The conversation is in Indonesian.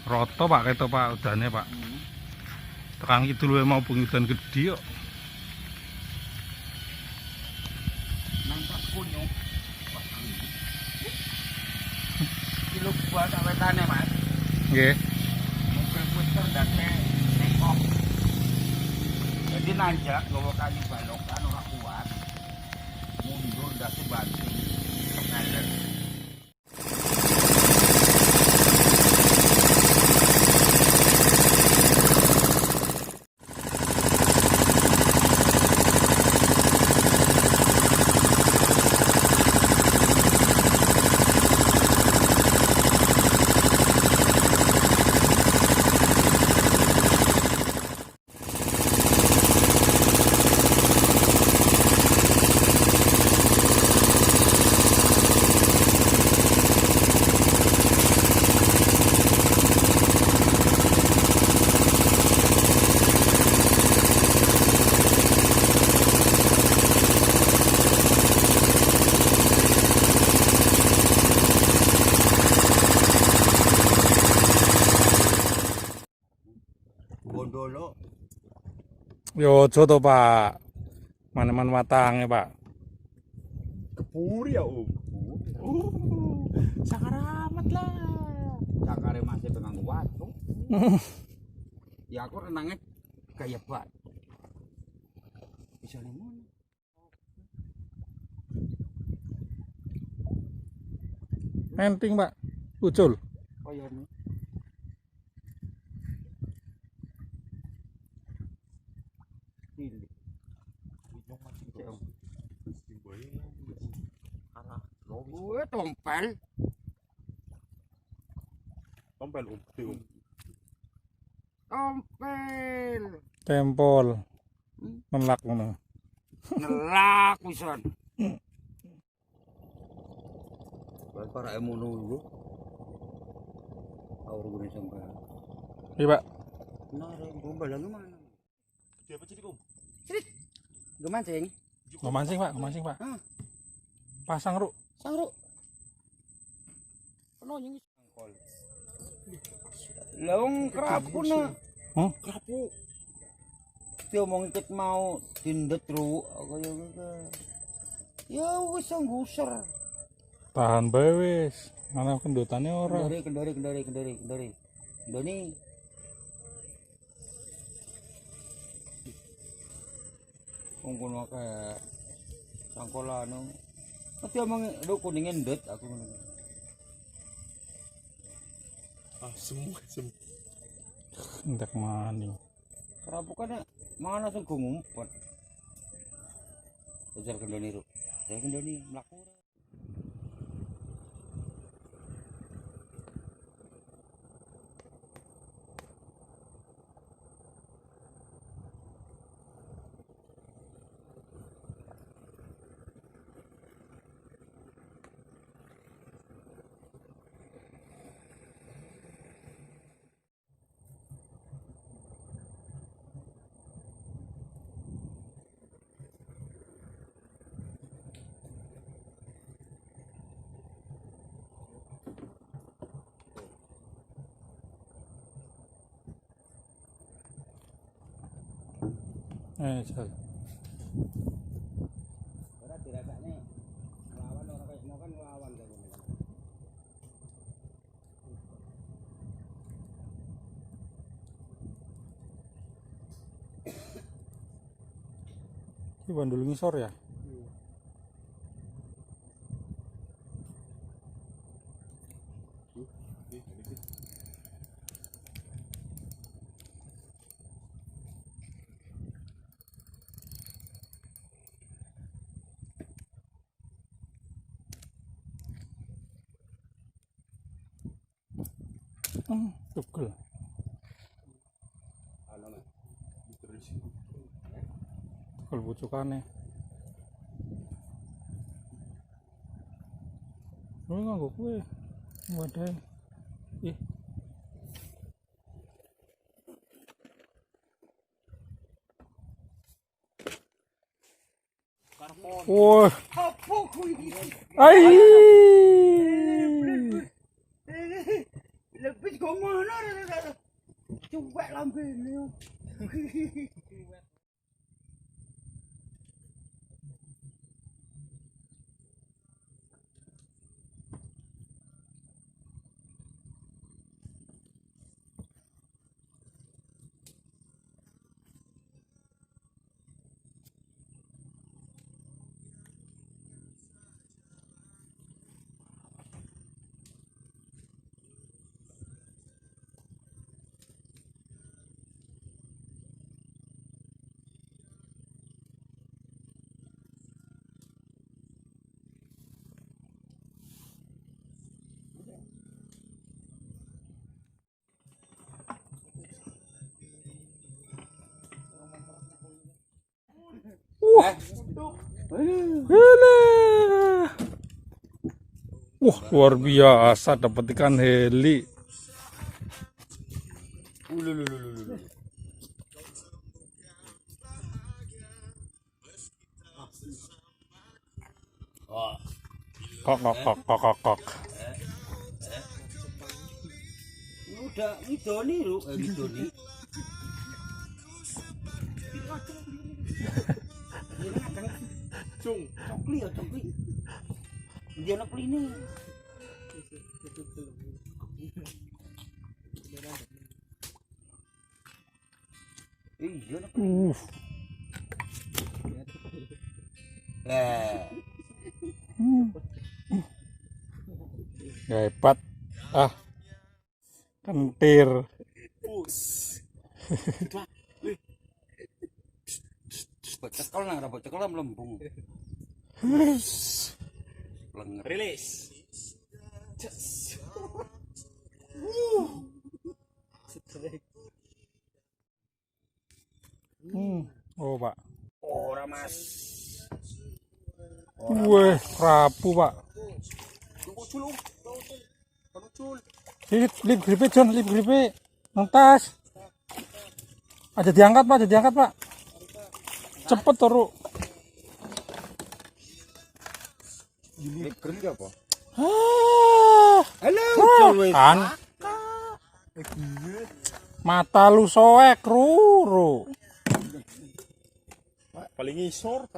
Roto Pak keto Pak udane Pak. Tekan kidul mau bengi udan gedhi kok. Nampak kunyo. Kilo buat awetane Mas. Nggih. Mobil puter dake nekok. Jadi nanjak gawa kayu balokan ora kuat. Mundur dake banting. Kepelet. Bondolo. Yo aja to Pak. Maneman watange Pak. Kepuri ya Om. Sakaramat lah. Cakare masih dengan watu. Ya aku renangnya kayak bat. Bisa lemon. Penting Pak. Ucul. Kayak ini. Ini. Gue tompel. Tompel Tompel. Tempol. Nelak ngono. Nelak wisan. Para emono dulu. Aur gue sampai. Iya Pak. Nah, gombalan mana? Siapa sih Om? Srit. Gemancing. Ngemancing Pak, ngemancing Pak. Pasang Ruk. Sangru. Penonying sangkol. Laung kerapu na. Kerapu. Dia mau ngikut mau tindet ru. Ya wis ngguser. Tahan bae wis. Ana kendutane ora. Kendori. Doni. Ngono kayak sangkolano. Mati omong do kuning ndet aku ngono. Semua. Ndak maning. Kerapu kan mangan langsung go ngumpet. Kejar kendoni ru. Saya kendoni mlaku. Jal. Ora dirasakne nglawan ora kaya mau kan nglawan kaya ngono. Iki bandul ngisor ya? Tugel. Tugel pucukane. Lu nganggo kowe. Wadah. Ih. Wah. Apa kuwi? Ai. Lebih Wis gomono. Cuwek lambene. Hele. Wah, luar biasa dapat ikan heli. Kok. Udah ngidoni lho, ngidoni. Cokli ya cokli. Dia nak ini. Iya nak. Hebat. Ah. Kentir. Cekal nang rabot cekal melembung. Rilis. Oh, Pak. Ora Mas. Weh, kerapu, Pak. Lip gripe, John, lip gripe. Nontas. Aja diangkat, Pak. Cepet terus. Lip gripe apa? Halo, kan. Mata lu soek, ruru. Paling ngisor.